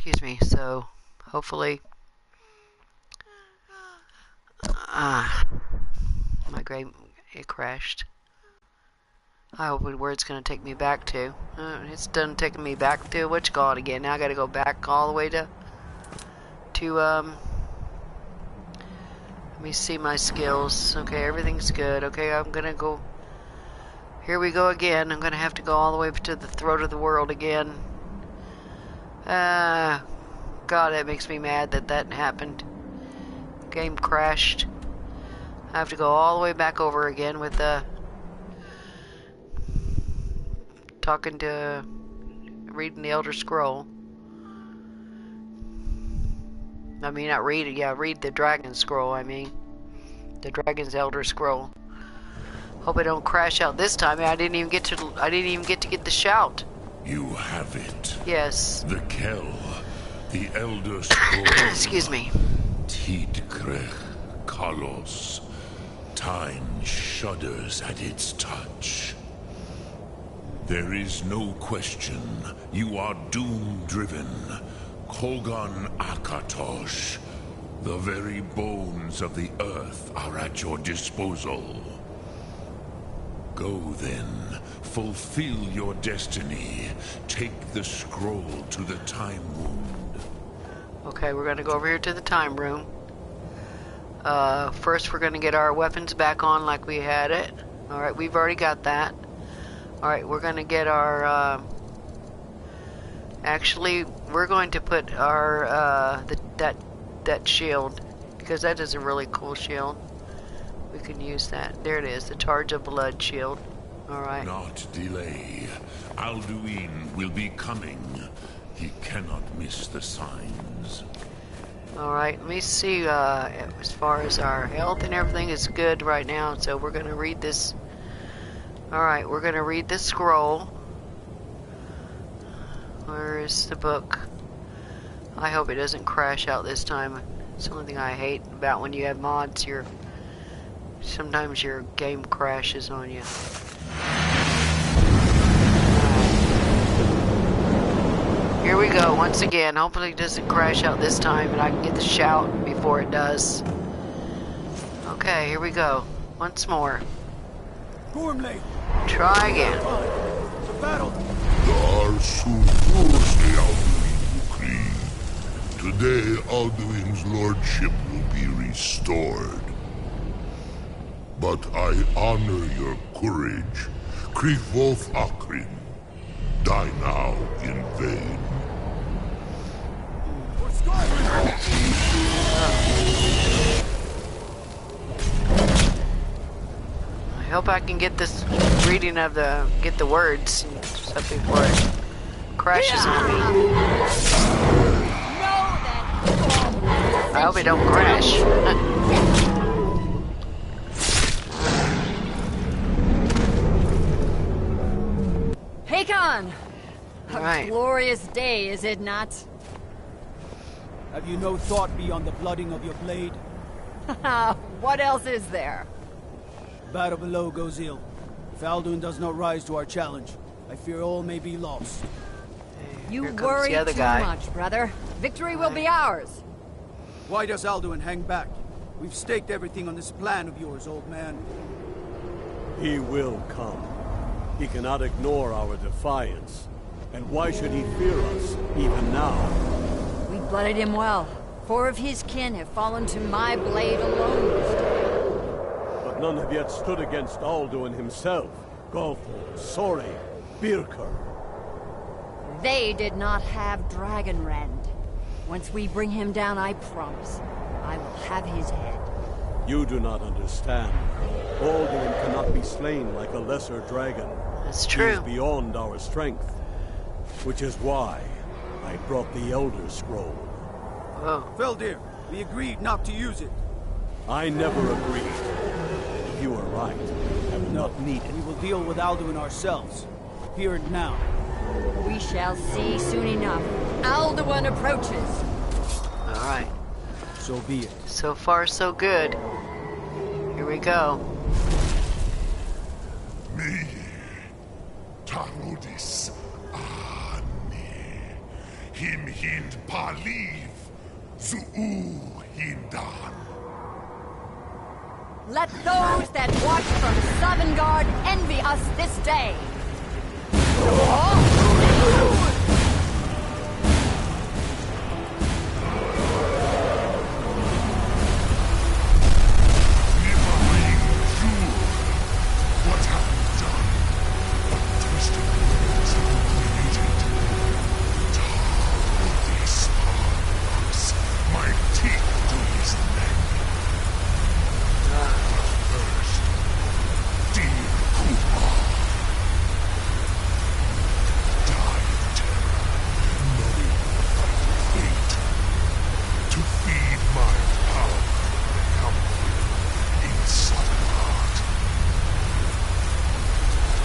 Excuse me. So, hopefully, my grave, it crashed. I hope where it's going to take me back to. It's done taking me back to what you call it again. Now I got to go back all the way to let me see my skills. Okay, everything's good. Okay, I'm going to go. Here we go again. I'm going to have to go all the way to the throat of the world again. God, that makes me mad that that happened. Game crashed. I have to go all the way back over again with reading the Elder Scroll. I mean, not read it. Yeah, read the Dragon Scroll. I mean, the Dragon's Elder Scroll. Hope I don't crash out this time. I didn't even get to get the shout. You have it. Yes. The Kell, the Elder Scroll. Excuse me. Tidkrech Kalos. Time shudders at its touch. There is no question. You are doom-driven. Kogan Akatosh. The very bones of the earth are at your disposal. Go then. Fulfill your destiny. Take the scroll to the Time Wound. Okay, we're going to go over here to the Time Room. First we're going to get our weapons back on like we had it. Alright, we've already got that. Alright, we're going to get our, actually, we're going to put our, that shield, because that is a really cool shield. We can use that. There it is, the Charge of Blood shield. Alright. Not delay. Alduin will be coming. He cannot miss the signs. Alright, let me see, as far as our health and everything is good right now, so we're going to read this. Alright, we're going to read this scroll. Where is the book? I hope it doesn't crash out this time. It's the only thing I hate about when you have mods, sometimes your game crashes on you. Here we go, once again. Hopefully it doesn't crash out this time and I can get the shout before it does. Okay, here we go. Once more. Gormley. Try again. The battle. Today, Alduin's lordship will be restored. But I honor your courage. Krigvolf Akrin. Die now in vain. For Skyrim. I hope I can get this reading of get the words and stuff before it crashes on me. I hope it don't crash. Hakon! A Right. glorious day, is it not? Have you no thought beyond the blooding of your blade? What else is there? Battle below goes ill. If Alduin does not rise to our challenge, I fear all may be lost. You Here comes worry the other too guy. much, brother. Victory will be ours. Why does Alduin hang back? We've staked everything on this plan of yours, old man. He will come. He cannot ignore our defiance. And why should he fear us, even now? We blooded him well. 4 of his kin have fallen to my blade alone this day. But none have yet stood against Alduin himself. Golfo, Sori, Birker. They did not have Dragonrend. Once we bring him down, I promise, I will have his head. You do not understand. Alduin cannot be slain like a lesser dragon. That's He true. is beyond our strength. Which is why I brought the Elder Scroll. Oh, Feldir, we agreed not to use it. I never agreed. You are right. I will not need it. We will deal with Alduin ourselves. Here and now. We shall see soon enough. Alduin approaches. alright. So be it. So far, so good. Here we go. Me, Tarodis, Ani, Him hind paliv, zuu hindan. Let those that watch from Sovngarde envy us this day. What have you done? What twisted words have you created? Tar these sparks, my teeth to his neck. But first, dear Kupa, die of terror, knowing my fate. To feed my power and comfort in Sovngarde.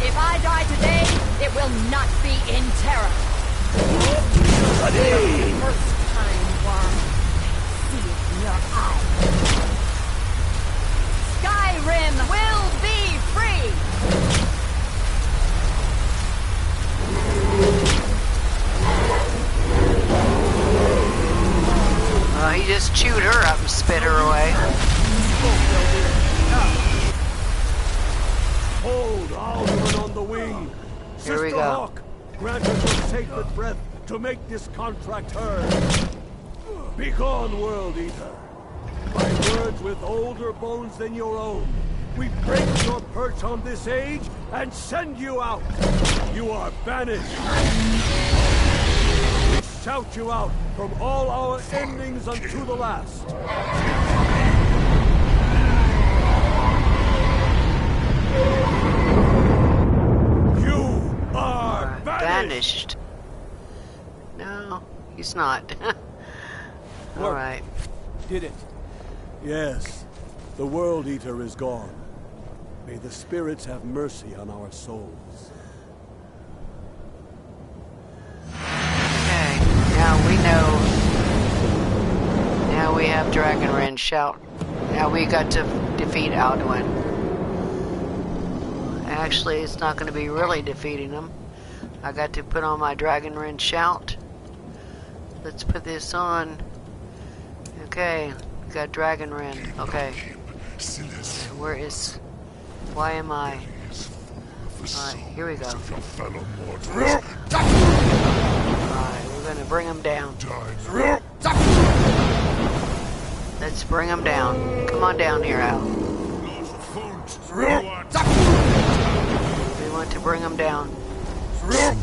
If I die today, it will not be in terror. First time, worm. See it in your eyes. Skyrim will be free! He just chewed her up and spit her away. Hold Alderman on the wing. Here we Sister go. Hawk, grant us your sacred breath to make this contract hers. Begone, World Eater. By words with older bones than your own, we break your perch on this age and send you out. You are banished. We shout you out from all our endings unto the last. You are banished. Vanished. No, he's not. Alright. Did it. Yes, the World Eater is gone. May the spirits have mercy on our souls. Okay, now we know. Now we have Dragon Ren shout. Now we got to defeat Alduin. Actually, it's not going to be really defeating him. I got to put on my Dragon Ren shout. Let's put this on. Okay, we got Dragon Ren. Okay. Where is... Why am I... Alright, here we go. Alright, we're gonna bring him down. Let's bring him down. Come on down here, Al. We want to bring him down. Alright.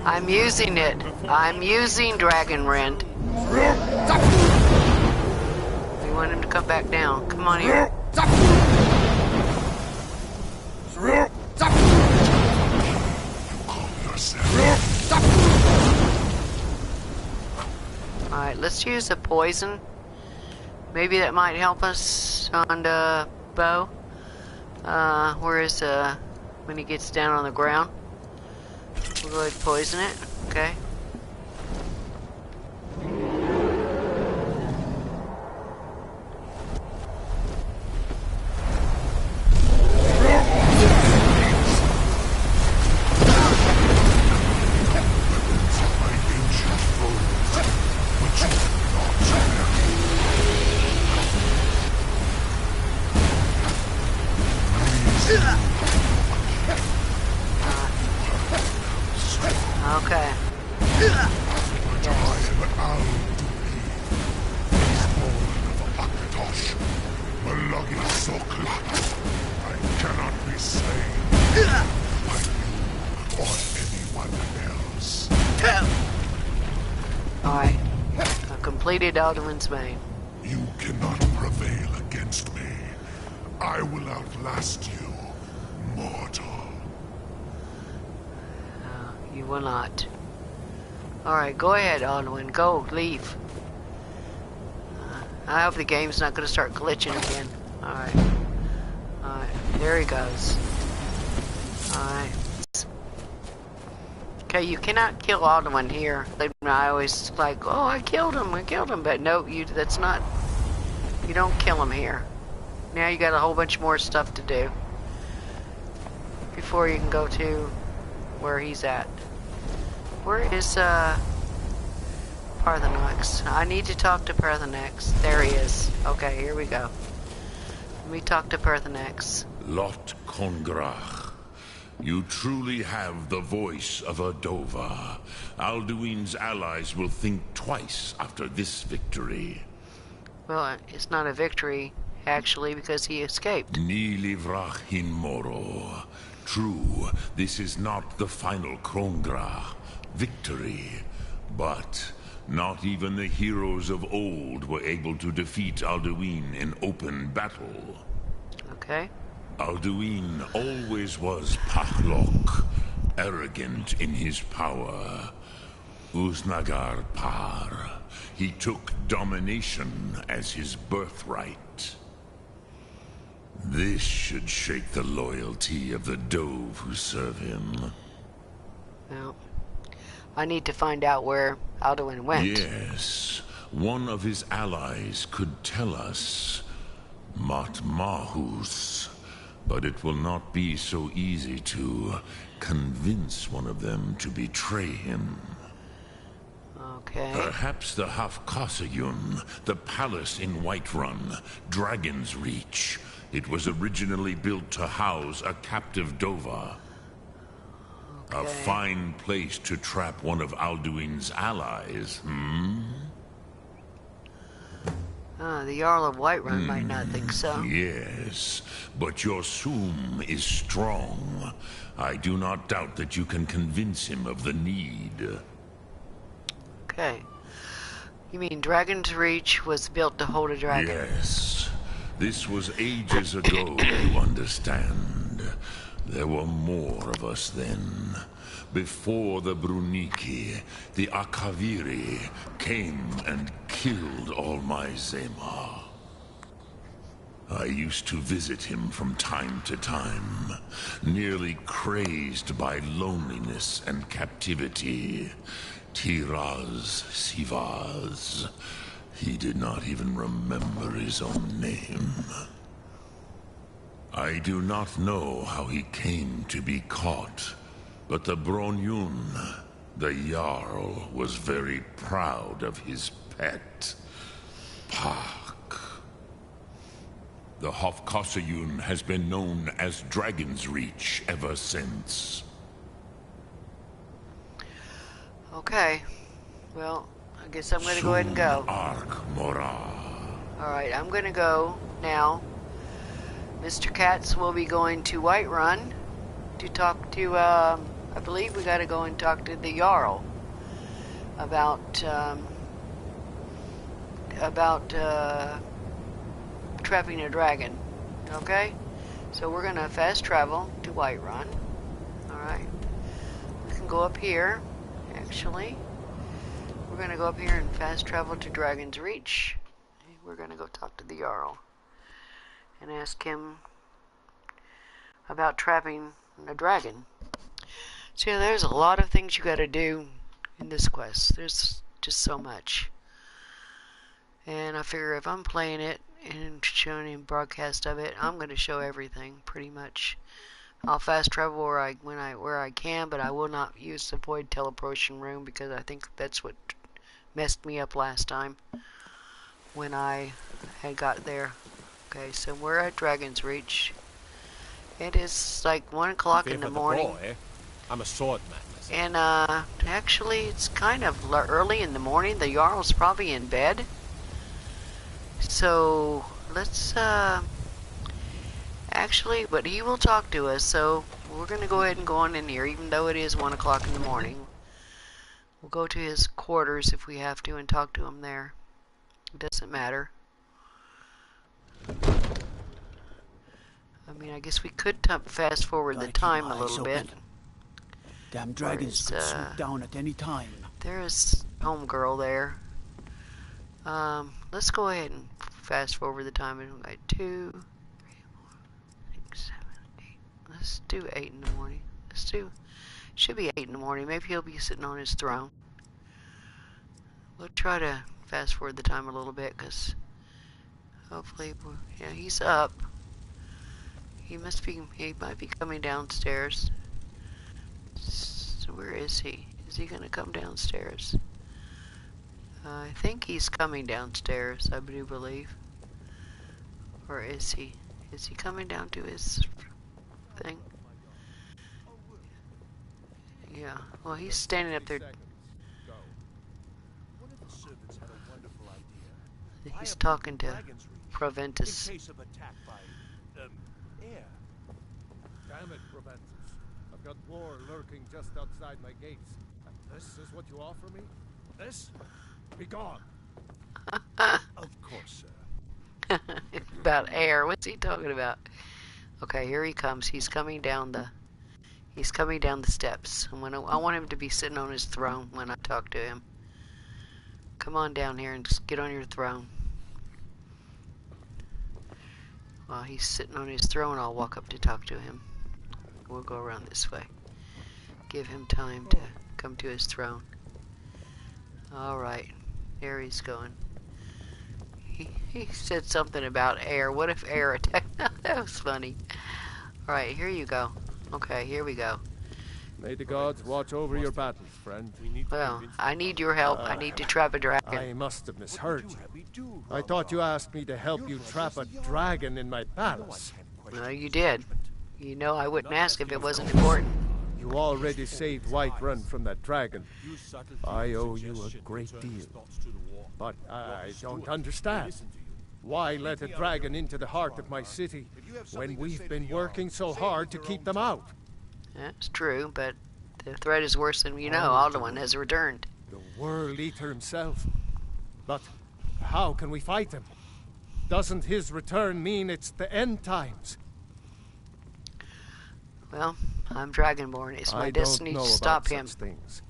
I'm using it. I'm using Dragon Rend. We want him to come back down. Come on here. Alright, let's use a poison. Maybe that might help us on the bow. Where is when he gets down on the ground? We'll go ahead and poison it. Okay. Okay. I cannot be slain by you or anyone else. Alright. I've completed Alduin's Bane. You cannot prevail against me. I will outlast you, mortal. You will not. Alright, go ahead, Alduin. Go, leave. I hope the game's not going to start glitching again. Alright. Alright, there he goes. Alright. Okay, you cannot kill Alduin here. I always like, oh, I killed him, but no, that's not, you don't kill him here. Now you got a whole bunch more stuff to do before you can go to where he's at. Where is, Parthenax? I need to talk to Parthenax. There he is. Okay, here we go. Let me talk to Parthenax. Lot Congrach, you truly have the voice of a Dova. Alduin's allies will think twice after this victory. Well, it's not a victory, actually, because he escaped. Ni livrach hin moro. True, this is not the final Krongra victory, but not even the heroes of old were able to defeat Alduin in open battle. Okay. Alduin always was Pahlok, arrogant in his power. Uznagar Par. He took domination as his birthright. This should shake the loyalty of the Dove who serve him. Well, I need to find out where Alduin went. Yes, one of his allies could tell us. Matmahus. But it will not be so easy to convince one of them to betray him. Okay. Perhaps the Hafkasayun, the palace in Whiterun, Dragon's Reach. It was originally built to house a captive Dova. Okay. A fine place to trap one of Alduin's allies, The Jarl of Whiterun might not think so. Yes, but your Soom is strong. I do not doubt that you can convince him of the need. Okay. You mean Dragon's Reach was built to hold a dragon? Yes. This was ages ago, you understand. There were more of us then. Before the Bruniki, the Akaviri came and killed all my Zema. I used to visit him from time to time, nearly crazed by loneliness and captivity. Tiraz Sivaz. He did not even remember his own name. I do not know how he came to be caught, but the Bronyun, the Jarl, was very proud of his pet, Pak. The Hofkasayun has been known as Dragon's Reach ever since. Okay. Well, I guess I'm going to go ahead and go. Ark Mora. Alright, I'm going to go now. Mr. KATZ will be going to Whiterun to talk to, I believe we got to go and talk to the Jarl about trapping a dragon. Okay? So we're going to fast travel to Whiterun. Alright. We can go up here, actually. We're going to go up here and fast travel to Dragon's Reach. We're going to go talk to the Jarl and ask him about trapping a dragon. So yeah, there's a lot of things you got to do in this quest. There's just so much. And I figure if I'm playing it and showing him broadcast of it, I'm going to show everything pretty much. I'll fast travel where I can, but I will not use the void teleportation room because I think that's what messed me up last time when I had got there. Okay, so we're at Dragon's Reach. It is like 1 o'clock in the morning. I'm a swordman. And actually it's kind of early in the morning. The Jarl's probably in bed. So let's actually, but he will talk to us, so we're gonna go ahead and go on in here, even though it is 1 o'clock in the morning. We'll go to his quarters if we have to and talk to him there. It doesn't matter. I mean, I guess we could fast forward the time a little bit. Damn dragons could swoop down at any time. There's homegirl there. Let's go ahead and fast forward the time. And got 2, 3, 4, 6, 7, 8. Let's do 8 in the morning. Should be 8 in the morning. Maybe he'll be sitting on his throne. We'll try to fast forward the time a little bit, because hopefully, yeah, he's up. He might be coming downstairs. So where is he? Is he gonna come downstairs? I think he's coming downstairs, I do believe. Or is he? Is he coming down to his thing? Yeah, well, he's standing up there. He's talking to Proventus. In case of attack by, air. Damn it, Proventus. I've got war lurking just outside my gates. And this is what you offer me? This? Be gone. Of course, sir. About air. What's he talking about? Okay, here he comes. He's coming down the steps. I want him to be sitting on his throne when I talk to him. Come on down here and just get on your throne. While he's sitting on his throne, I'll walk up to talk to him. We'll go around this way. Give him time to come to his throne. Alright. There he's going. He said something about air. What if air attacked? That was funny. Alright, here you go. Okay, here we go. May the gods watch over your battles, friend. Well, I need your help. I need to trap a dragon. I must have misheard you. I thought you asked me to help you trap a dragon in my palace. Well, you did. You know I wouldn't ask if it wasn't important. You already saved Whiterun from that dragon. I owe you a great deal. But I don't understand. Why let a dragon into the heart of my city when we've been working so hard to keep them out? That's true, but the threat is worse than you know. Alduin has returned. The World Eater himself. But how can we fight him? Doesn't his return mean it's the end times? Well, I'm Dragonborn. It's my destiny to stop him. Such things,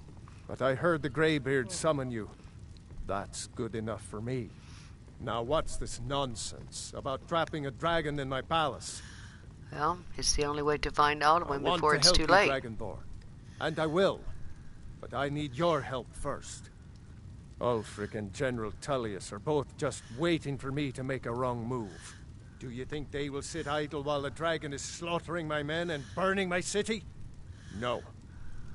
but I heard the Greybeard summon you. That's good enough for me. Now what's this nonsense about trapping a dragon in my palace? Well, it's the only way to find Alduin before it's too I want late. to help you, Dragonborn. And I will. But I need your help first. Ulfric and General Tullius are both just waiting for me to make a wrong move. Do you think they will sit idle while the dragon is slaughtering my men and burning my city? No.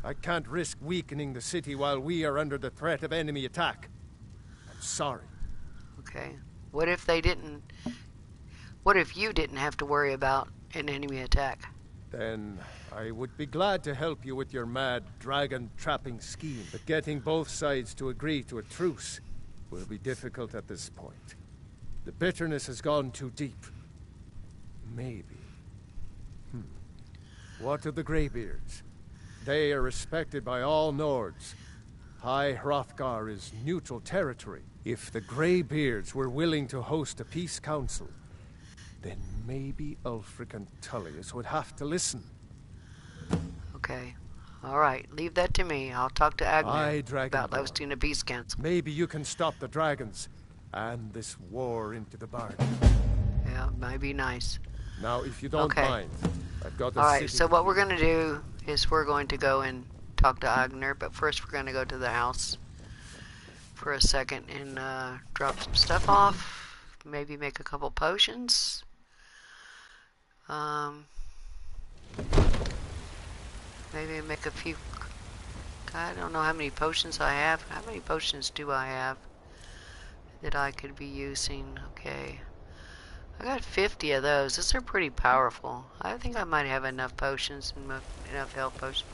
I can't risk weakening the city while we are under the threat of enemy attack. I'm sorry. Okay. What if they didn't... What if you didn't have to worry about an enemy attack? Then I would be glad to help you with your mad dragon-trapping scheme. But getting both sides to agree to a truce will be difficult at this point. The bitterness has gone too deep. Maybe. What of the Greybeards? They are respected by all Nords. High Hrothgar is neutral territory. If the Greybeards were willing to host a peace council, then maybe Ulfric and Tullius would have to listen. Okay. Alright, leave that to me. I'll talk to Agnar about hosting a peace council. Maybe you can stop the dragons and this war into the bargain. Yeah, it might be nice. Now, if you don't mind, I've got a Alright, so what we're going to do is we're going to go and talk to Agnar, but first we're going to go to the house for a second and drop some stuff off. Maybe make a couple potions. Maybe make a few... I don't know how many potions I have. How many potions do I have that I could be using? Okay. I got 50 of those. Those are pretty powerful. I think I might have enough potions, enough health potions.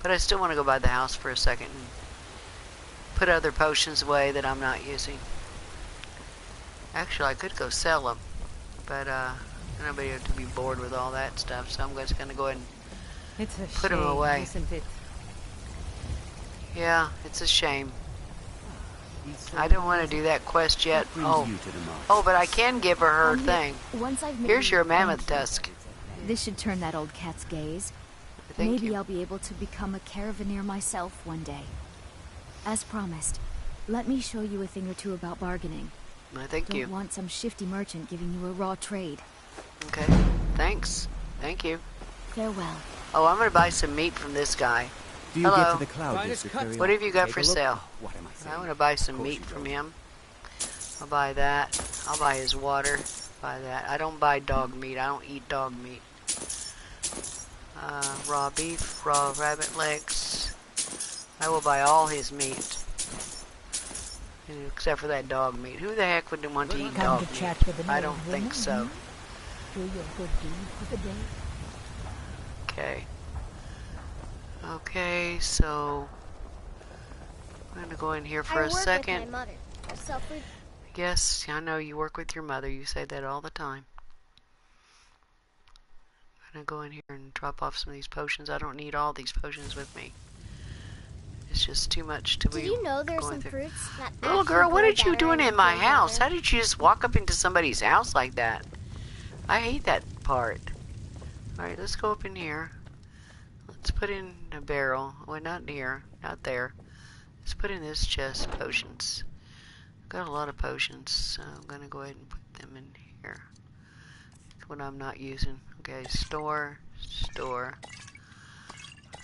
But I still want to go by the house for a second and put other potions away that I'm not using. Actually, I could go sell them. But nobody would be bored with all that stuff. So I'm just going to go ahead and put them away. Isn't it? Yeah, it's a shame. I don't want to do that quest yet. Oh, but I can give her thing. Here's your mammoth tusk. This should turn that old cat's gaze. Thank Maybe you. I'll be able to become a caravaneer myself one day. As promised, Let me show you a thing or two about bargaining. Thank you. Don't want some shifty merchant giving you a raw trade. Okay. Thanks. Thank you. Farewell. Oh, I'm gonna buy some meat from this guy. Do you get Hello. to the cloud, your superior? What have you got Take for a look. sale? What am I saying? I want to buy some Of course meat you from don't. him. I'll buy that. I'll buy his water. Buy that. I don't buy dog meat. I don't eat dog meat. Raw beef, raw rabbit legs. I will buy all his meat. Except for that dog meat. Who the heck would want to eat dog meat? I don't think so. Do your good deed for the day. Okay. Okay, so I'm gonna go in here for a second. I work with my mother. Yes, I know you work with your mother. You say that all the time. I'm gonna go in here and drop off some of these potions. I don't need all these potions with me. It's just too much to be. Did you know there's going some through. fruits that Little actually girl, what grow are you better doing in my grow house? better? How did you just walk up into somebody's house like that? I hate that part. Alright, let's go up in here. Let's put in a barrel. Well, not here. Not there. Let's put in this chest potions. Got a lot of potions, so I'm going to go ahead and put them in here. That's what I'm not using. Okay, store, store,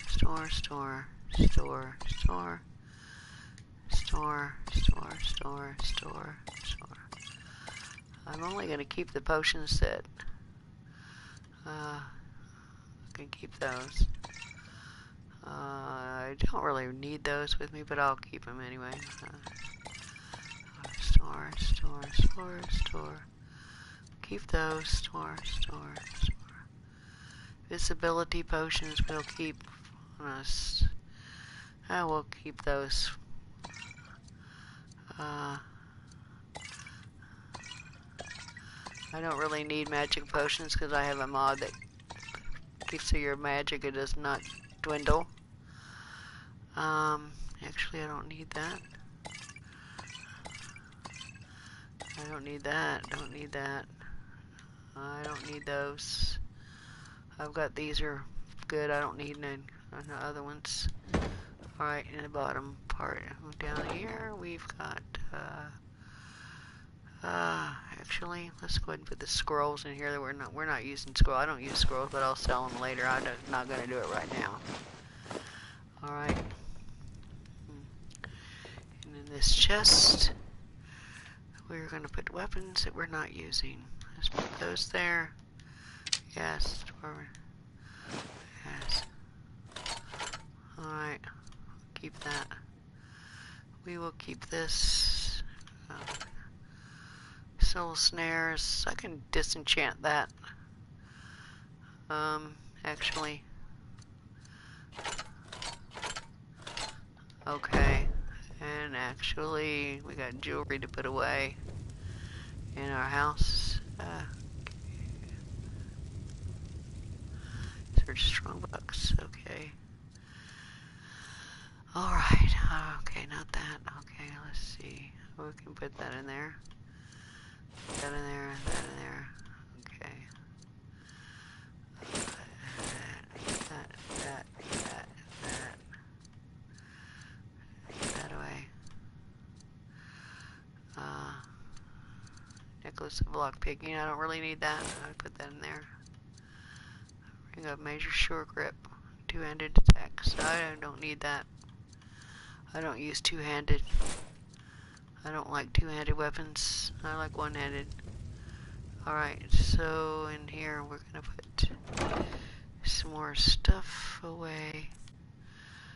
store, store, store, store. Store, store, store, store, store. I'm only going to keep the potions that I can keep those. I don't really need those with me, but I'll keep them anyway. Store, store, store, store. Keep those. Store, store, store. Visibility potions we'll keep on us. I will keep those. I don't really need magic potions because I have a mod that keeps your magic, it does not dwindle. Actually I don't need that. I don't need that, don't need that. I don't need those. I've got these are good, I don't need any other ones. Alright, in the bottom part down here we've got actually, let's go ahead and put the scrolls in here. That we're not using scrolls. I don't use scrolls, but I'll sell them later. I'm not going to do it right now. All right. And in this chest, we're going to put weapons that we're not using. Let's put those there. Yes. Yes. All right. Keep that. We will keep this. Soul snares. I can disenchant that. Actually. Okay. And actually, we got jewelry to put away in our house. Search strongbox. Okay. Alright. Okay, not that. Okay, let's see. We can put that in there. That in there, that in there. Okay. That. That away. Necklace of block picking. I don't really need that. I put that in there. Ring of major sure grip. Two-handed attacks. I don't need that. I don't use two-handed. I don't like two-handed weapons. I like one-handed. Alright, so in here we're gonna put some more stuff away.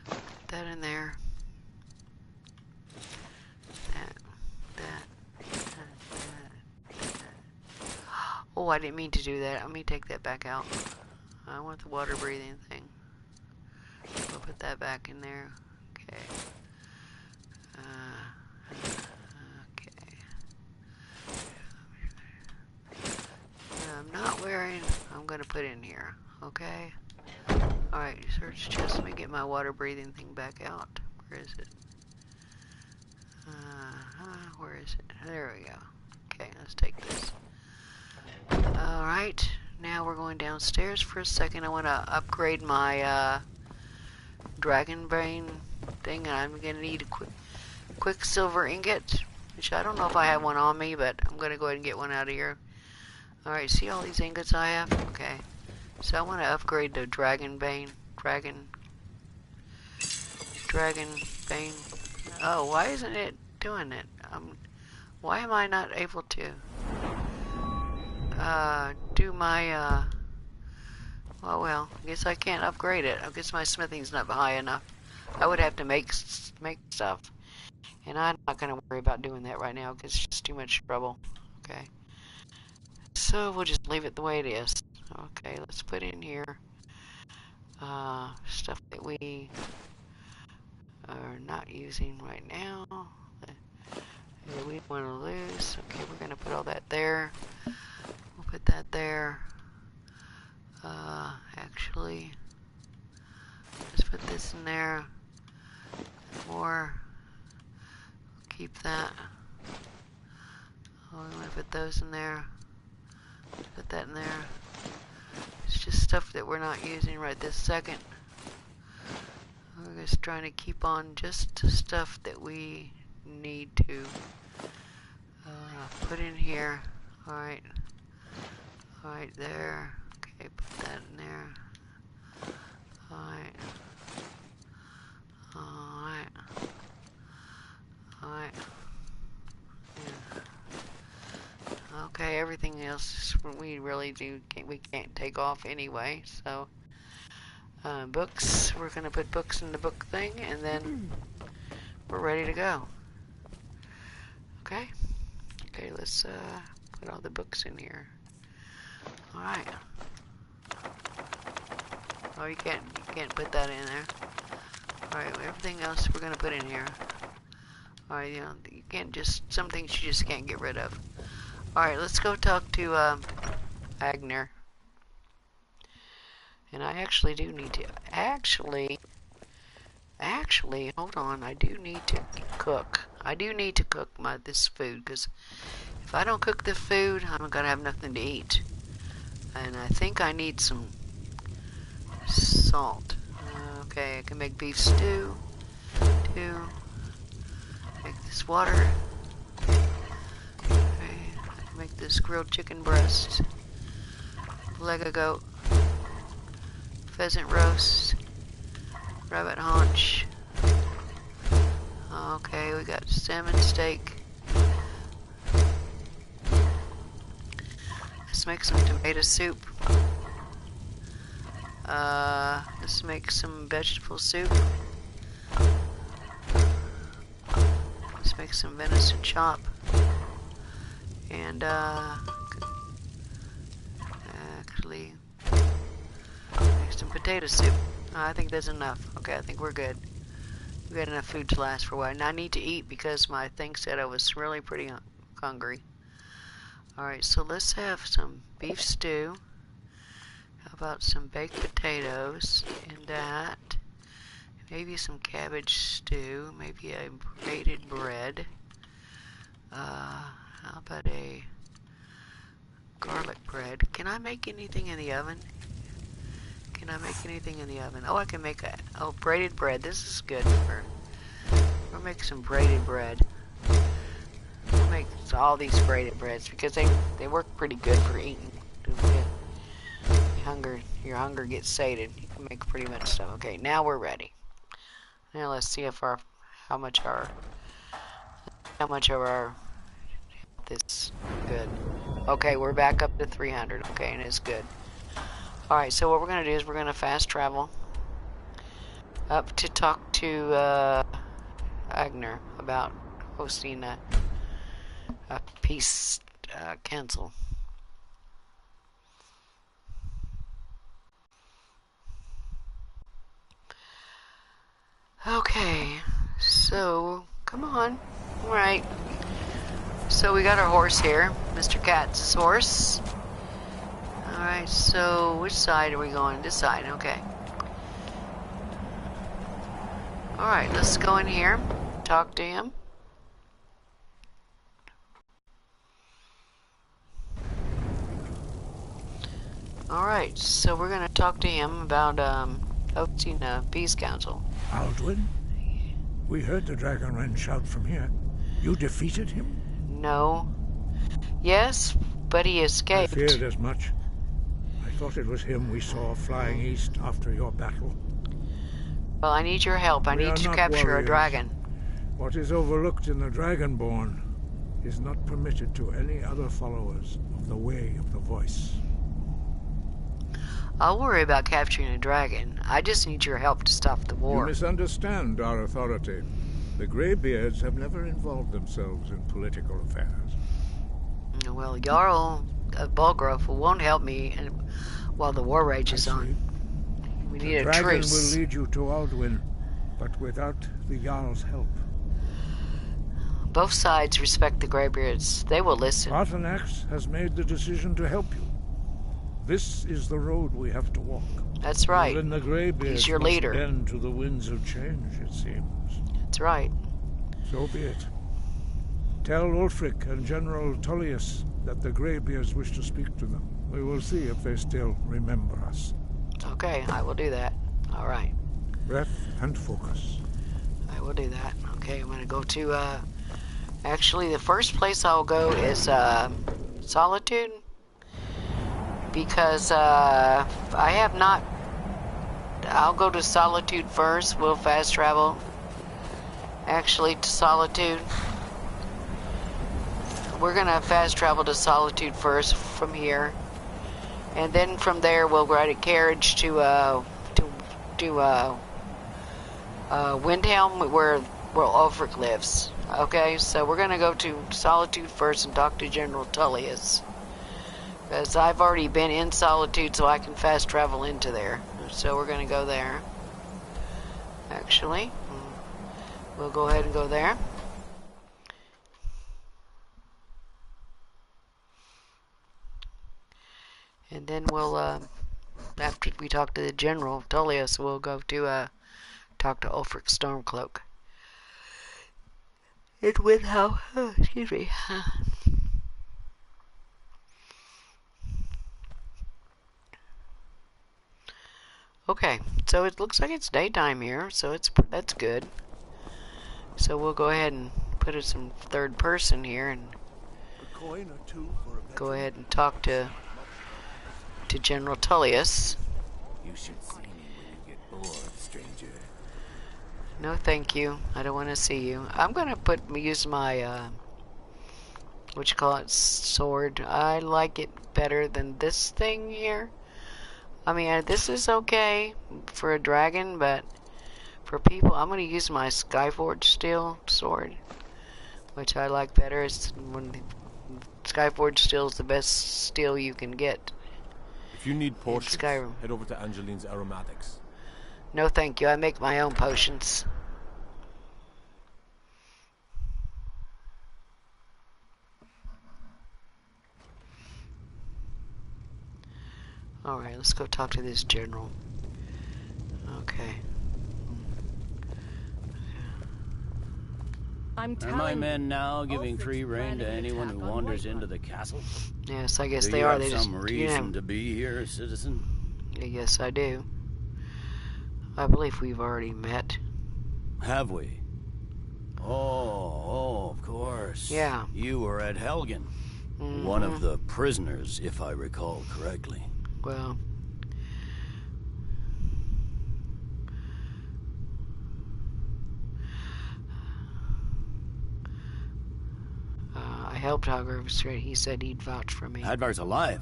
Put that in there. That. Oh, I didn't mean to do that. Let me take that back out. I want the water breathing thing. We'll put that back in there. Okay. Okay. I'm not wearing. I'm gonna put in here. Okay. All right. Search chest. Let me get my water breathing thing back out. Where is it? Where is it? There we go. Okay. Let's take this. All right. Now we're going downstairs for a second. I want to upgrade my dragon brain thing, and I'm gonna need quicksilver ingot, which I don't know if I have one on me, but I'm gonna go ahead and get one out of here. Alright, see all these ingots I have? Okay. So I want to upgrade the dragon bane. Dragon bane. Oh, why isn't it doing it? Why am I not able to do my well, I guess I can't upgrade it. I guess my smithing's not high enough. I would have to make stuff, and I'm not gonna worry about doing that right now because it's just too much trouble. Okay, so we'll just leave it the way it is. Okay, let's put in here stuff that we are not using right now. That we want to lose. Okay, we're gonna put all that there. We'll put that there. Actually, let's put this in there. More. Keep that. Oh, we want to put those in there. Put that in there. It's just stuff that we're not using right this second. We're just trying to keep on just the stuff that we need to put in here. Alright. Alright, there. Okay, put that in there. Alright. Alright. Alright. Yeah. Okay, everything else we really we can't take off anyway, so books, we're gonna put books in the book thing, and then we're ready to go. Okay? Okay, let's put all the books in here. Alright. Oh, you can't put that in there. Alright, everything else we're gonna put in here. Alright, you know, you can't just, some things you just can't get rid of. Alright, let's go talk to Agner. And I actually do need to, actually, hold on, I do need to cook. I do need to cook this food, because if I don't cook the food, I'm gonna have nothing to eat. And I think I need some salt. Okay, I can make beef stew. Make this water. Okay, I can make this grilled chicken breast. Leg of goat. Pheasant roast. Rabbit haunch. Okay, we got salmon steak. Let's make some tomato soup. Let's make some vegetable soup. Let's make some venison chop. And, actually, make some potato soup. I think that's enough. Okay, I think we're good. We got enough food to last for a while. And I need to eat because my thing said I was really pretty hungry. Alright, so let's have some beef stew. How about some baked potatoes and that? Maybe some cabbage stew. Maybe a grated bread. How about a garlic bread? Can I make anything in the oven? Can I make anything in the oven? Oh, I can make braided bread. This is good for... We'll make some braided bread. We'll make all these braided breads because they work pretty good for eating. Your hunger gets sated. You can make pretty much stuff. Okay, now we're ready. Now let's see if how much of our this good. Okay, we're back up to 300. Okay, and it's good. Alright, so what we're going to do is we're going to fast travel up to talk to Agner about hosting a peace council. Okay, so come on. Alright. So we got our horse here, Mr. KATZ's horse. Alright, so which side are we going? This side, okay. Alright, let's go in here, talk to him. Alright, so we're gonna talk to him about hosting a peace council. Alduin, We heard the Dragonrend shout from here. You defeated him? No. Yes, but he I escaped. feared as much. I thought it was him we saw flying east after your battle. Well, I need your help. I We need are to not capture warriors. a dragon. What is overlooked in the Dragonborn is not permitted to any other followers of the Way of the Voice. I'll worry about capturing a dragon. I just need your help to stop the You war. misunderstand our authority. The Greybeards have never involved themselves in political affairs. Well, Jarl of Bulgrove won't help me while the war rages on. We need a Dragon truce. will lead you to Alduin, but without the Jarl's help. Both sides respect the Greybeards. They will listen. Arthanax has made the decision to help you. This is the road we have to walk. That's right. Even the Greybeards He's your must leader. bend to the winds of change, it seems. That's right. So be it. Tell Ulfric and General Tullius that the Greybeards wish to speak to them. We will see if they still remember us. Okay, I will do that. All right. Breath and focus. I will do that. Okay, I'm going to go to, actually, the first place I'll go is, Solitude. Because, I have not... I'll go to Solitude first. We'll fast travel. Actually, to Solitude. We're going to fast travel to Solitude first from here. And then from there, we'll ride a carriage to Windhelm, where Ulfric lives. Okay, so we're gonna go to Solitude first and talk to General Tullius, because I've already been in Solitude, so I can fast travel into there. So we're gonna go there. Actually, we'll go ahead and go there. And then we'll, after we talk to the General Tullius, we'll go to, talk to Ulfric Stormcloak. And with how, excuse me. Okay, so it looks like it's daytime here, so that's good. So we'll go ahead and put it some third person here and go ahead and talk to General Tullius. You should see me when you get bored, stranger. No, thank you. I don't want to see you. I'm gonna use my what you call it, sword. I like it better than this thing here. I mean, this is okay for a dragon, but for people, I'm gonna use my Skyforged steel sword, which I like better. It's when Skyforged steel is the best steel you can get. If you need potions, Skyrim. head over to Angeline's Aromatics. No, thank you. I make my own potions. Alright, let's go talk to this general. Okay. Are my men now giving free rein to anyone who wanders into the castle? Yes, I guess Do they you are. have They just, some reason to be here, citizen? Yes, I do. I believe we've already met. Have we? Oh, of course. Yeah. You were at Helgen. One of the prisoners, if I recall correctly. Well, I helped Hogger straight. He said he'd vouch for me. Hadvar's alive.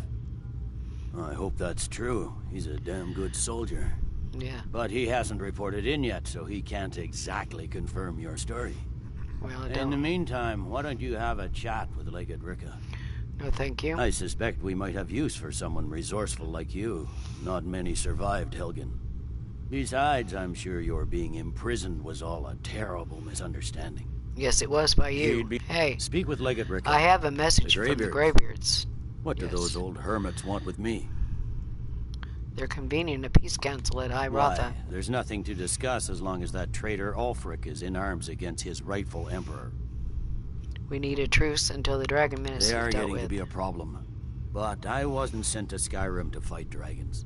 I hope that's true. He's a damn good soldier. Yeah. But he hasn't reported in yet, so he can't exactly confirm your story. Well, In the meantime, why don't you have a chat with Legate Ricka? No, thank you. I suspect we might have use for someone resourceful like you. Not many survived Helgen. Besides, I'm sure your being imprisoned was all a terrible misunderstanding. Yes, it was by you. Hey, speak with Legate Ricka. I have a message from the Greybeards. What do those old hermits want with me? They're convening a peace council at High Rotha. Why, there's nothing to discuss as long as that traitor Ulfric is in arms against his rightful emperor. We need a truce until the dragon menace is They are dealt getting with. to be a problem. But I wasn't sent to Skyrim to fight dragons.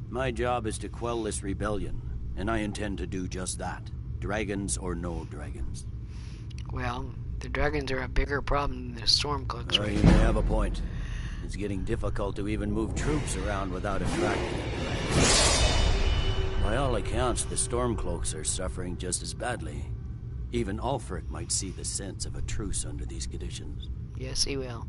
My job is to quell this rebellion, and I intend to do just that. Dragons or no dragons. Well, the dragons are a bigger problem than the Stormcloaks, right? You may have a point. It's getting difficult to even move troops around without attracting dragons. By all accounts, the Stormcloaks are suffering just as badly. Even Ulfric might see the sense of a truce under these conditions. Yes, he will.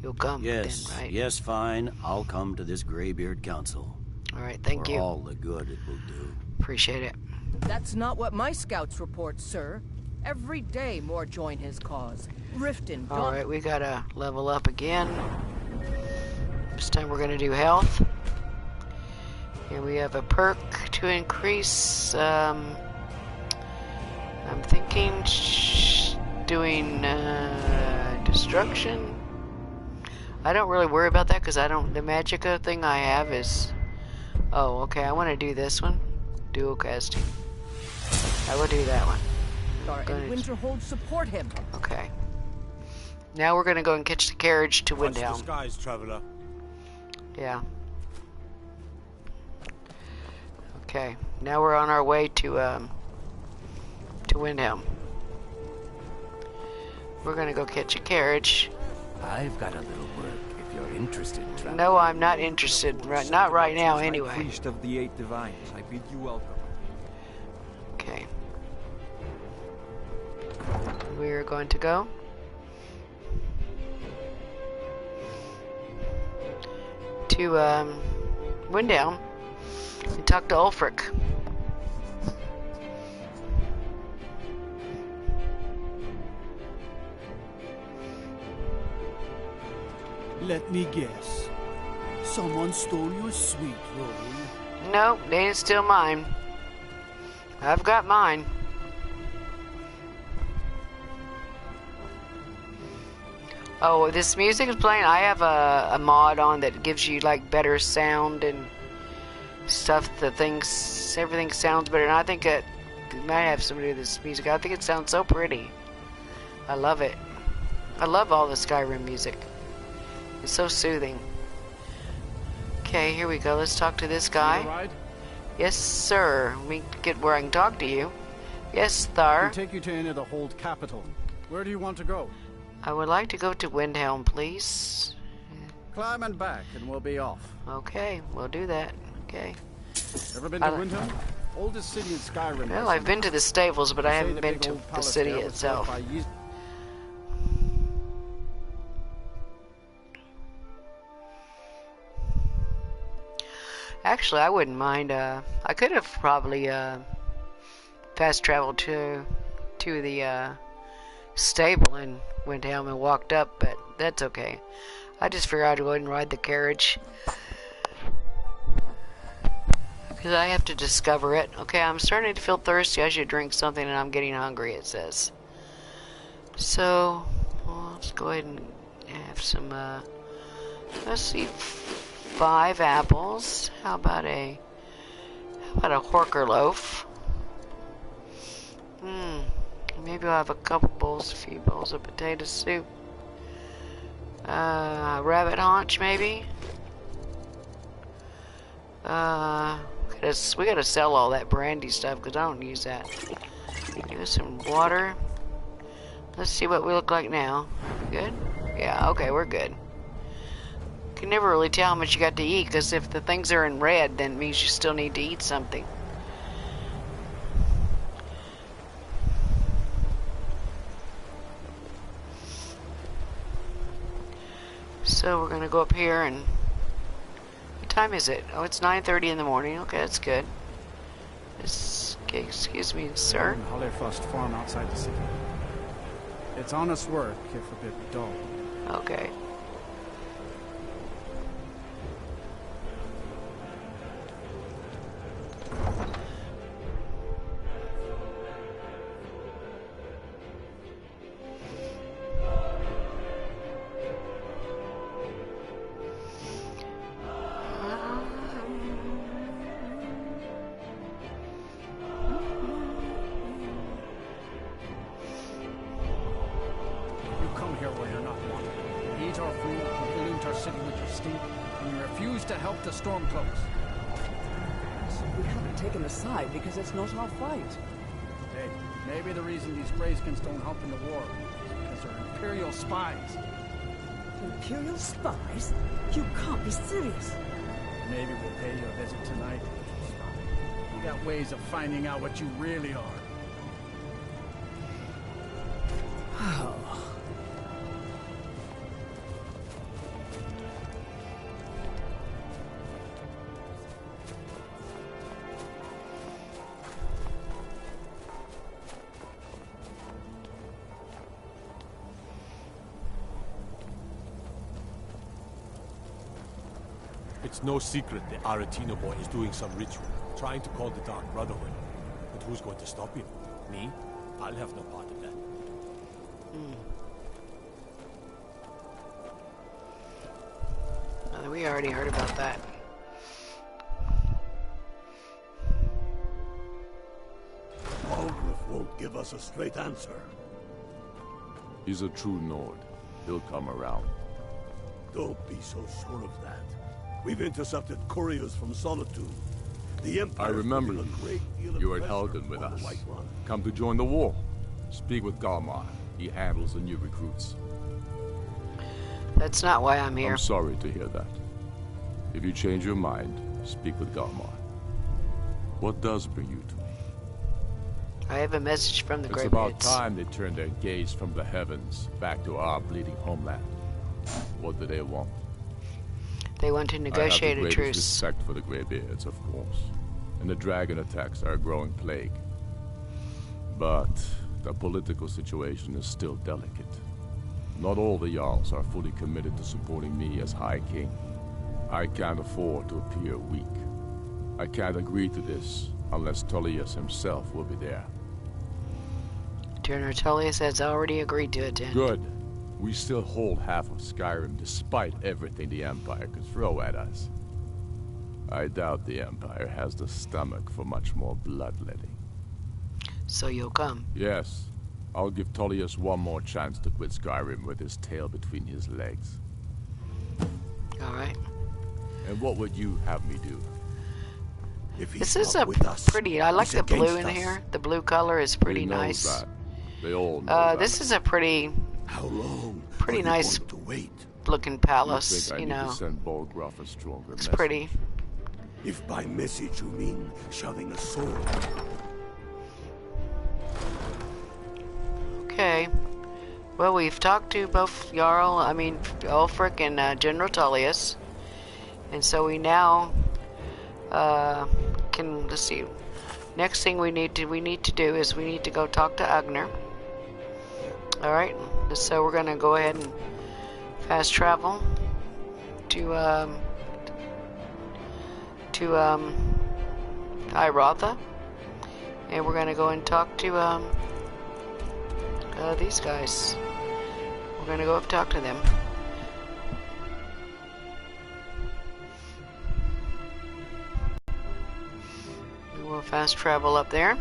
You'll come Yes, then, right? yes, fine. I'll come to this Greybeard Council. All right, thank for you. all the good it will do. Appreciate it. That's not what my scouts report, sir. Every day more join his cause. Riften, All right, we gotta level up again. This time we're gonna do health. Here we have a perk to increase. I'm thinking doing destruction. I don't really worry about that because the magicka thing I have is. Oh, okay. I want to do this one. Dual casting. I will do that one. and Winterhold support him. Okay. Now we're gonna go and catch the carriage to Watch Windhelm. the skies, traveler. Yeah. Okay. Now we're on our way to Windhelm. We're gonna go catch a carriage. I've got a little work if you're interested, traveler. No, I'm not interested. Not right now, anyway. Priest of the Eight Divines, I bid you welcome. Okay. We're going to go. To Windhelm and talk to Ulfric. Let me guess. Someone stole your sweet roll. No, they ain't steal mine. I've got mine. Oh, this music is playing. I have a mod on that gives you like better sound and stuff. Everything sounds better. And I think it might have something to do with this music. I think it sounds so pretty. I love it. I love all the Skyrim music. It's so soothing. Okay, here we go. Let's talk to this guy. Ride? Yes, sir. We get where I can talk to you. Yes, I Thar. can take you to any of the Hold capital. Where do you want to go? I would like to go to Windhelm, please. Climb and back, and we'll be off. Okay, we'll do that. Okay. Ever been to Windhelm? Oldest city in Skyrim. Well, I've been to the stables, but I haven't been to the city itself. Actually, I wouldn't mind. I could have probably fast traveled to the stable in Windhelm and walked up, but that's okay. I just figured I'd go ahead and ride the carriage because I have to discover it. Okay, I'm starting to feel thirsty. I should drink something, and I'm getting hungry. It says. So let's go ahead and have some. Let's see. 5 apples. How about a Horker loaf? Maybe I'll have a couple bowls, a few bowls of potato soup. Rabbit haunch, maybe. We gotta sell all that brandy stuff because I don't use that. Give some water. Let's see what we look like now. Good? Yeah. Okay, we're good. You can never really tell how much you got to eat because if the things are in red, then it means you still need to eat something. So we're gonna go up here and what time is it? Oh, it's 9:30 in the morning. Okay, that's good. Okay, excuse me, sir. Hollyfrost farm outside the city. It's honest work, if a bit dull. Okay. The Stormcloaks. We haven't taken a side because it's not our fight. Hey, Maybe the reason these Grayskins don't help in the war is because they're Imperial spies. Imperial spies? You can't be serious. Maybe we'll pay you a visit tonight. We got ways of finding out what you really are. Oh. It's no secret the Aretino boy is doing some ritual, trying to call the Dark Brotherhood. But who's going to stop him? Me? I'll have no part in that. We already heard about that. Aldrich won't give us a straight answer. He's a true Nord. He'll come around. Don't be so sure of that. We've intercepted couriers from Solitude. The Empire. I remember you. You were at Helgen with us. Come to join the war. Speak with Galmar. He handles the new recruits. That's not why I'm here. I'm sorry to hear that. If you change your mind, speak with Galmar. What does bring you to me? I have a message from the It's Greybeards. about time they turned their gaze from the heavens back to our bleeding homeland. What do they want? They want to negotiate I have a the truce. greatest respect for the Greybeards, of course. And the dragon attacks are a growing plague. But the political situation is still delicate. Not all the Jarls are fully committed to supporting me as High King. I can't afford to appear weak. I can't agree to this unless Tullius himself will be there. General Tullius has already agreed to attend. Good. We still hold half of Skyrim despite everything the Empire could throw at us. I doubt the Empire has the stomach for much more bloodletting. So you'll come? Yes. I'll give Tullius one more chance to quit Skyrim with his tail between his legs. Alright. And what would you have me do? This is a pretty... I like the blue in here. The blue color is pretty nice. That. They all know this is a pretty... How long? Pretty nice looking palace, you know. To send Bolgraf a stronger It's message. pretty. If by message you mean shoving a sword. Okay. Well, we've talked to both Ulfric and General Tullius. And so we now let's see. Next thing we need to do is we need to go talk to Agner. Alright, so we're gonna go ahead and fast travel to Irotha, and we're gonna go and talk to these guys. We're gonna go and talk to them. And we'll fast travel up there.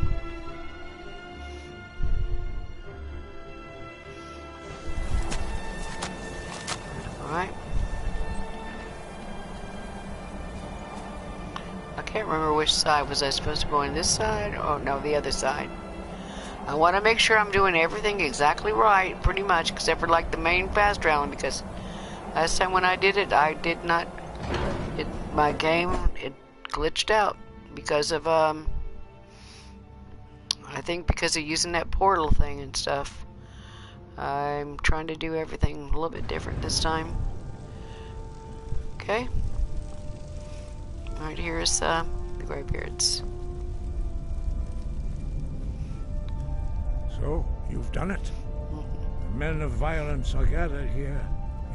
Alright. I can't remember which side. Was I supposed to go on this side? Oh, no, the other side. I want to make sure I'm doing everything exactly right, pretty much, except for like the main fast traveling, because last time when I did it, I did not... my game, it glitched out because of, I think because of using that portal thing and stuff. I'm trying to do everything a little bit different this time. Okay. Alright, here's the Greybeards. So, you've done it. The men of violence are gathered here,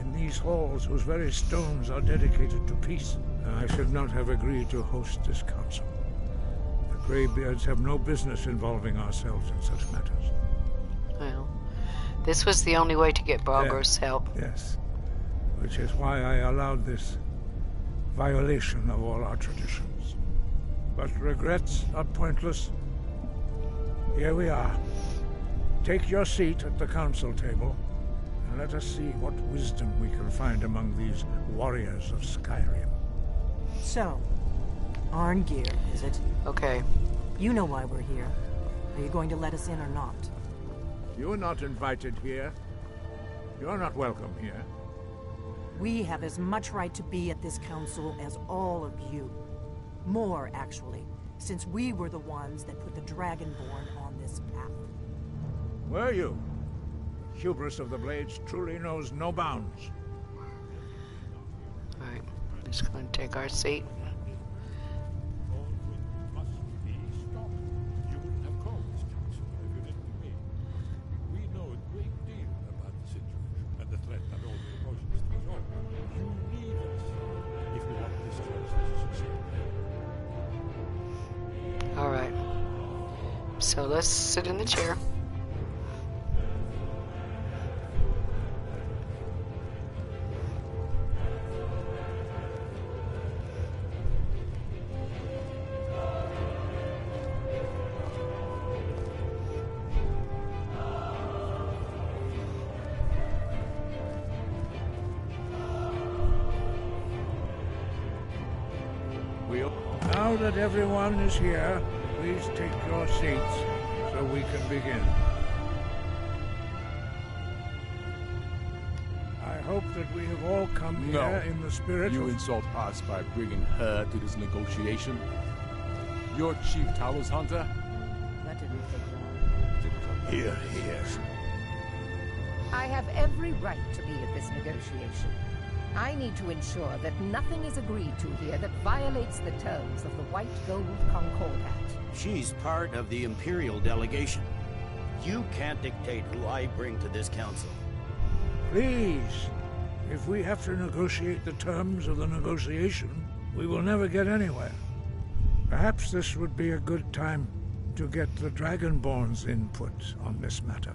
in these halls whose very stones are dedicated to peace. I should not have agreed to host this council. The Greybeards have no business involving ourselves in such matters. Well, this was the only way to get Balgor's help. Yes, which is why I allowed this violation of all our traditions. But regrets are pointless. Here we are. Take your seat at the council table, and let us see what wisdom we can find among these warriors of Skyrim. So, Arngeir, is it? Okay. You know why we're here. Are you going to let us in or not? You're not invited here. You're not welcome here. We have as much right to be at this council as all of you. More, actually, since we were the ones that put the Dragonborn on this path. Were you? The hubris of the Blades truly knows no bounds. Alright, just going to take our seat. Alright, so let's sit in the chair. Now that everyone is here, please take your seats so we can begin. I hope that we have all come here in the spirit You of... insult us by bringing her to this negotiation? You're Chief Towers Hunter? That didn't take long. Here, here. I have every right to be at this negotiation. I need to ensure that nothing is agreed to here that violates the terms of the White Gold Concordat. She's part of the Imperial delegation. You can't dictate who I bring to this council. Please, if we have to negotiate the terms of the negotiation, we will never get anywhere. Perhaps this would be a good time to get the Dragonborn's input on this matter.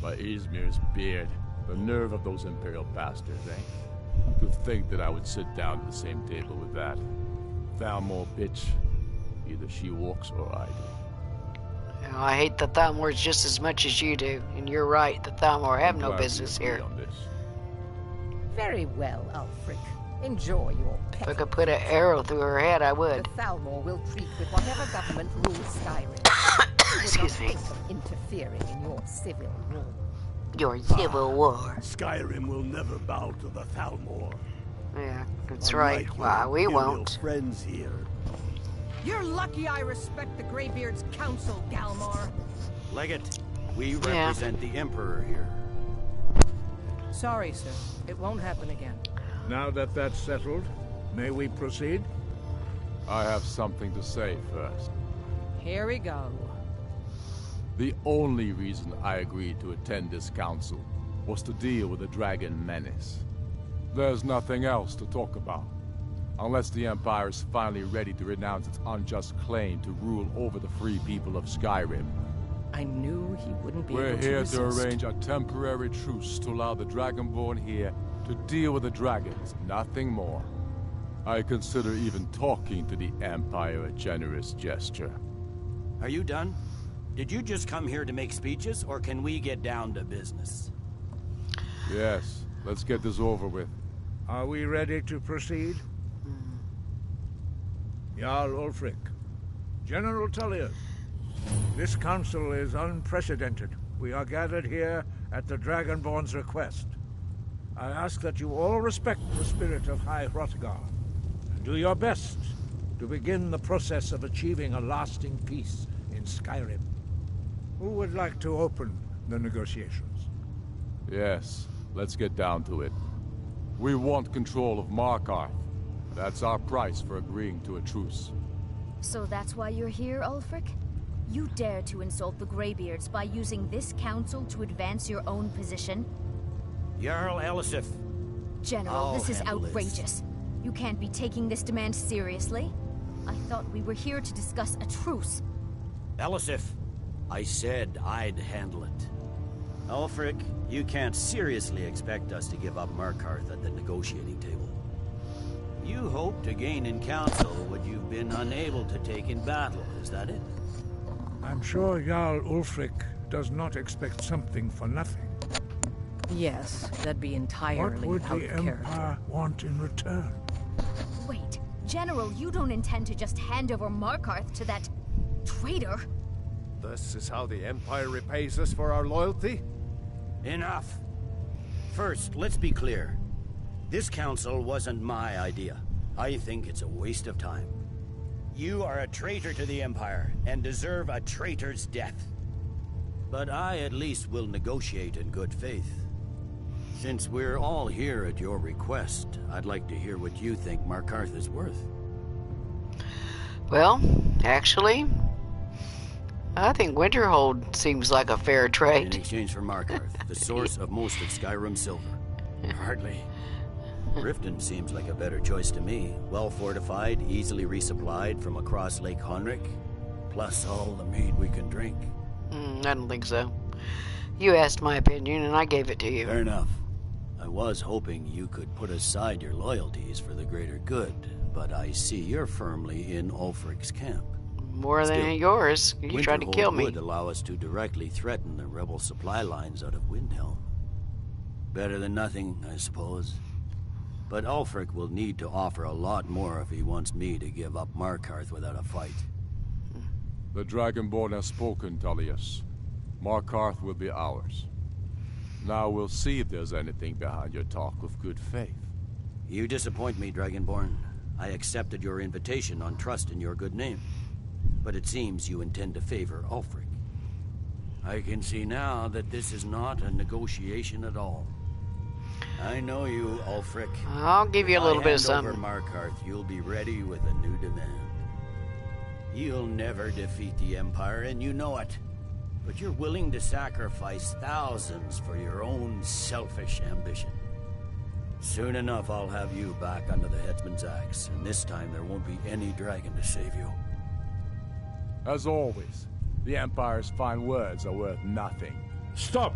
By Izmir's beard, the nerve of those Imperial bastards, eh? To think that I would sit down at the same table with that. Thalmor bitch. Either she walks or I do. You know, I hate the Thalmors just as much as you do, and you're right, the Thalmor have no business here. Very well, Ulfric. Enjoy your pet. If I could put an arrow through her head, I would. The Thalmor will treat with whatever government rules Skyrim. Excuse me. Think of interfering in your civil war. Your civil war. Skyrim will never bow to the Thalmor. Yeah, that's Unlike right. your Well, we Imperial won't. friends here. You're lucky I respect the Greybeard's counsel, Galmar. Legate, we represent the Emperor here. Sorry, sir. It won't happen again. Now that that's settled, may we proceed? I have something to say first. Here we go. The only reason I agreed to attend this council was to deal with the dragon menace. There's nothing else to talk about. Unless the Empire is finally ready to renounce its unjust claim to rule over the free people of Skyrim. I knew he wouldn't be We're able to here resist. to arrange a temporary truce to allow the Dragonborn here to deal with the dragons, nothing more. I consider even talking to the Empire a generous gesture. Are you done? Did you just come here to make speeches, or can we get down to business? Yes, let's get this over with. Are we ready to proceed? Jarl Ulfric, General Tullius, this council is unprecedented. We are gathered here at the Dragonborn's request. I ask that you all respect the spirit of High Hrothgar, and do your best to begin the process of achieving a lasting peace in Skyrim. Who would like to open the negotiations? Yes, let's get down to it. We want control of Markarth. That's our price for agreeing to a truce. So that's why you're here, Ulfric? You dare to insult the Greybeards by using this council to advance your own position? Jarl Elisif. General, this is outrageous. You can't be taking this demand seriously. I thought we were here to discuss a truce. Elisif, I said I'd handle it. Ulfric, you can't seriously expect us to give up Markarth at the negotiating table. You hoped to gain in council what you've been unable to take in battle, is that it? I'm sure Jarl Ulfric does not expect something for nothing. Yes, that'd be entirely What would out the of character. Empire want in return? Wait, General, you don't intend to just hand over Markarth to that traitor? This is how the Empire repays us for our loyalty? Enough! First, let's be clear. This council wasn't my idea. I think it's a waste of time. You are a traitor to the Empire, and deserve a traitor's death. But I at least will negotiate in good faith. Since we're all here at your request, I'd like to hear what you think Markarth is worth. Well, actually, I think Winterhold seems like a fair trade. In exchange for Markarth, the source of most of Skyrim's silver. Hardly. Riften seems like a better choice to me. Well fortified, easily resupplied from across Lake Honrick, plus all the mead we can drink. I don't think so. You asked my opinion, and I gave it to you. Fair enough. I was hoping you could put aside your loyalties for the greater good, but I see you're firmly in Ulfric's camp. More than yours. You tried to kill me. Would allow us to directly threaten the rebel supply lines out of Windhelm. Better than nothing, I suppose. But Ulfric will need to offer a lot more if he wants me to give up Markarth without a fight. The Dragonborn has spoken, Tullius. Markarth will be ours. Now we'll see if there's anything behind your talk of good faith. You disappoint me, Dragonborn. I accepted your invitation on trust in your good name. But it seems you intend to favor Ulfric. I can see now that this is not a negotiation at all. I know you, Ulfric. I'll give you a little bit of something. Over Markarth, you'll be ready with a new demand. You'll never defeat the Empire, and you know it. But you're willing to sacrifice thousands for your own selfish ambition. Soon enough, I'll have you back under the headsman's axe, and this time there won't be any dragon to save you. As always, the Empire's fine words are worth nothing. Stop!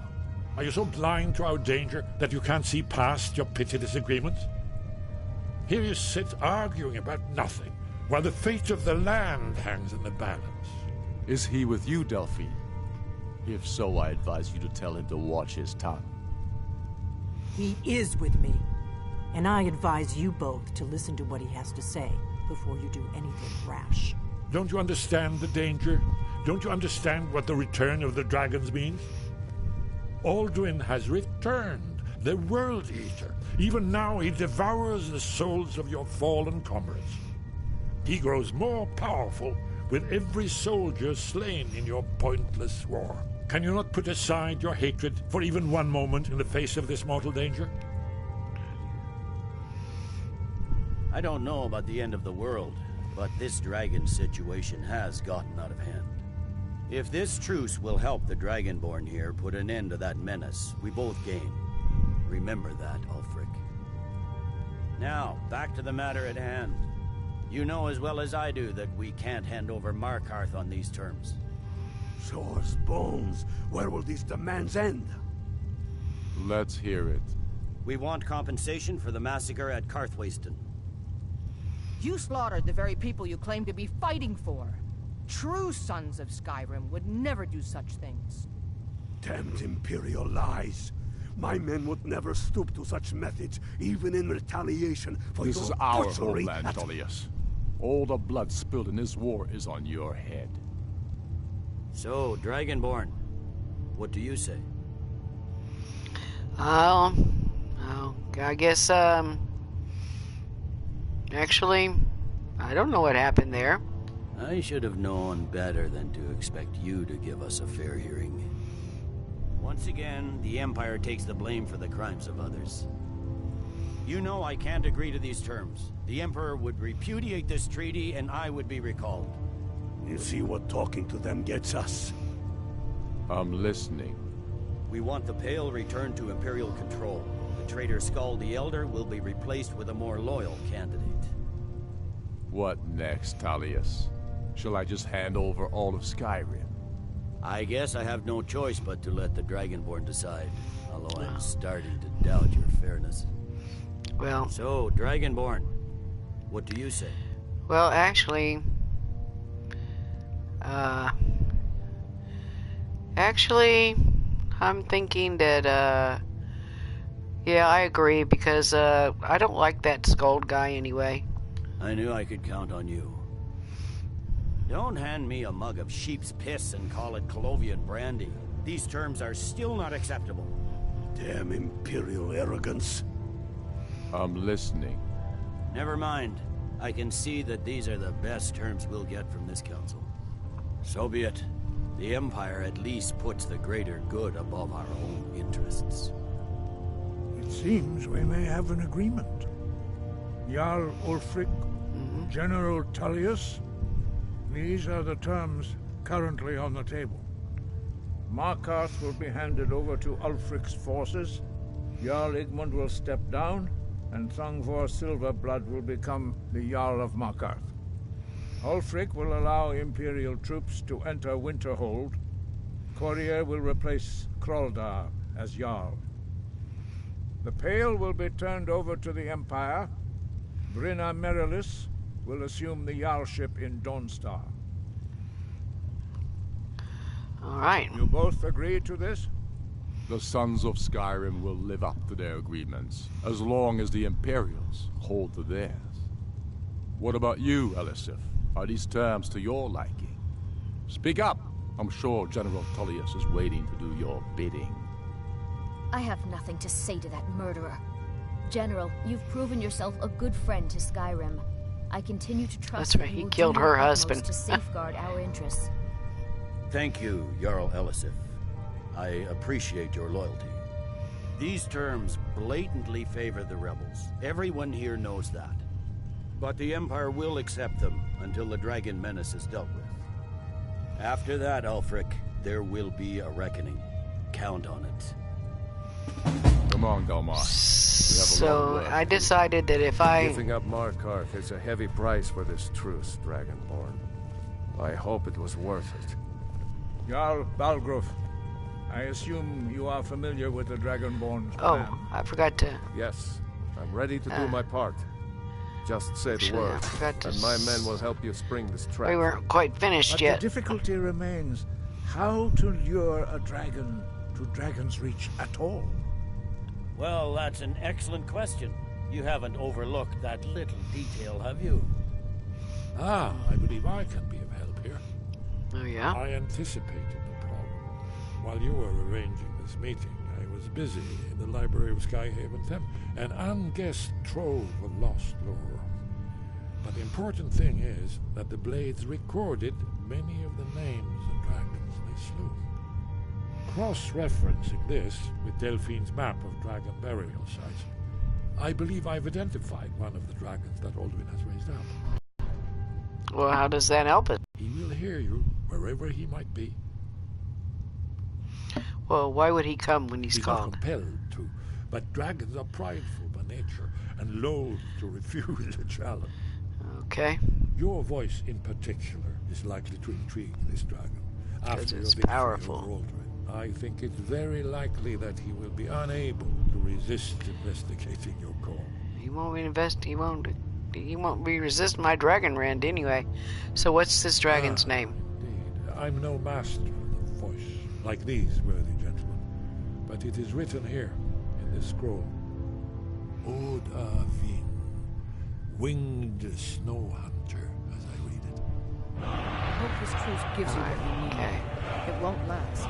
Are you so blind to our danger that you can't see past your petty disagreements? Here you sit arguing about nothing, while the fate of the land hangs in the balance. Is he with you, Delphine? If so, I advise you to tell him to watch his tongue. He is with me, and I advise you both to listen to what he has to say before you do anything rash. Don't you understand the danger? Don't you understand what the return of the dragons means? Alduin has returned, the World Eater. Even now he devours the souls of your fallen comrades. He grows more powerful with every soldier slain in your pointless war. Can you not put aside your hatred for even one moment in the face of this mortal danger? I don't know about the end of the world, but this dragon situation has gotten out of hand. If this truce will help the Dragonborn here put an end to that menace, we both gain. Remember that, Ulfric. Now, back to the matter at hand. You know as well as I do that we can't hand over Markarth on these terms. Shore's bones. Where will these demands end? Let's hear it. We want compensation for the massacre at Karthwasten. You slaughtered the very people you claim to be fighting for. True sons of Skyrim would never do such things. Damned Imperial lies. My men would never stoop to such methods, even in retaliation for This your is our butchery homeland, at... Tullius. All the blood spilled in this war is on your head. So, Dragonborn, what do you say? I guess, actually, I don't know what happened there. I should have known better than to expect you to give us a fair hearing. Once again, the Empire takes the blame for the crimes of others. You know I can't agree to these terms. The Emperor would repudiate this treaty and I would be recalled. You see what talking to them gets us? I'm listening. We want the Pale returned to Imperial control. The traitor Skull the Elder will be replaced with a more loyal candidate. What next, Tullius? Shall I just hand over all of Skyrim? I guess I have no choice but to let the Dragonborn decide, although I'm starting to doubt your fairness. Well... So, Dragonborn, what do you say? Well, actually... I'm thinking that, yeah, I agree, because, I don't like that Skuld guy anyway. I knew I could count on you. Don't hand me a mug of sheep's piss and call it Colovian brandy. These terms are still not acceptable. Damn Imperial arrogance. I'm listening. Never mind. I can see that these are the best terms we'll get from this council. So be it. The Empire at least puts the greater good above our own interests. It seems we may have an agreement. Jarl Ulfric, General Tullius, these are the terms currently on the table. Markarth will be handed over to Ulfric's forces, Jarl Igmund will step down, and Thangvor Silverblood will become the Jarl of Markarth. Ulfric will allow Imperial troops to enter Winterhold. Courier will replace Kroldar as Jarl. The Pale will be turned over to the Empire. Brinna Merilis will assume the Jarlship in Dawnstar. All right. You both agree to this? The Sons of Skyrim will live up to their agreements, as long as the Imperials hold to theirs. What about you, Elisif? Are these terms to your liking? Speak up! I'm sure General Tullius is waiting to do your bidding. I have nothing to say to that murderer. General, you've proven yourself a good friend to Skyrim. I continue to trust That's right, that you he will killed do her your utmost husband. to safeguard our interests. Thank you, Jarl Elisif. I appreciate your loyalty. These terms blatantly favor the rebels. Everyone here knows that. But the Empire will accept them until the Dragon Menace is dealt with. After that, Ulfric, there will be a reckoning. Count on it. Come on, Delmar. So I decided that if I... Giving up Markarth is a heavy price for this truce, Dragonborn. I hope it was worth it. Jarl Balgruf, I assume you are familiar with the Dragonborn's Oh, plan. I forgot to... Yes, I'm ready to do my part. Just say the word, and my men will help you spring this trap. We weren't quite finished But yet. the difficulty remains how to lure a dragon to Dragon's Reach at all. Well, that's an excellent question. You haven't overlooked that little detail, have you? Ah, I believe I can be of help here. Oh, yeah? I anticipated the problem. While you were arranging this meeting, I was busy in the library of Skyhaven Temp, an unguessed trove of lost lore. But the important thing is that the Blades recorded many of the names of dragons they slew. Cross-referencing this with Delphine's map of dragon burial sites, I believe I've identified one of the dragons that Alduin has raised up. Well, how does that help it? He will hear you, wherever he might be. Well, why would he come when he's not called? compelled to, but dragons are prideful by nature and loath to refuse a challenge. Okay. Your voice in particular is likely to intrigue this dragon. After it's your victory powerful. over Alduin, I think it's very likely that he will be unable to resist investigating your call. He won't invest. He won't be resisting my dragon rend anyway. So what's this dragon's name? Indeed. I'm no master of the voice, like these worthy gentlemen, but it is written here in this scroll. Odavin, winged snow hunter, as I read it. I hope this truce gives you what you need. Okay. It won't last.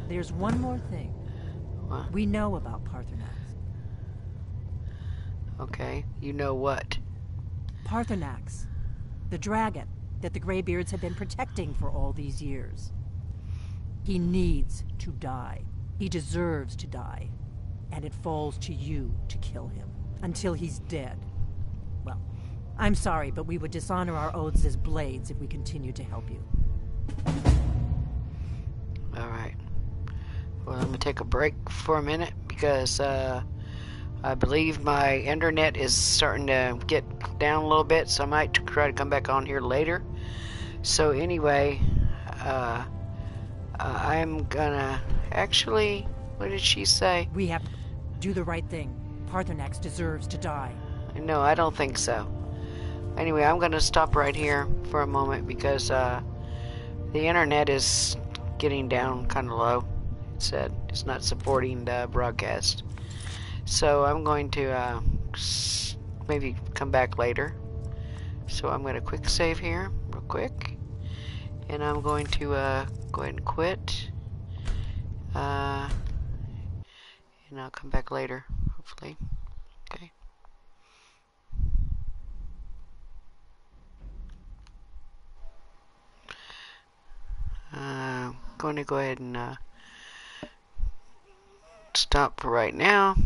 There's one more thing. What? We know about Parthenax. Okay. You know what? Parthenax. The dragon that the Greybeards have been protecting for all these years. He needs to die. He deserves to die. And it falls to you to kill him. Until he's dead. Well, I'm sorry, but we would dishonor our oaths as Blades if we continued to help you. Alright. Well, I'm going to take a break for a minute because I believe my internet is starting to get down a little bit, so I might try to come back on here later. So anyway, I'm gonna actually, what did she say? We have to do the right thing. Parthenax deserves to die. No, I don't think so. Anyway, I'm gonna stop right here for a moment because the internet is getting down kind of low. it said. It's not supporting the broadcast. So I'm going to maybe come back later. So I'm going to quick save here, real quick. And I'm going to go ahead and quit. And I'll come back later, hopefully. Okay. I'm going to go ahead and stop for right now.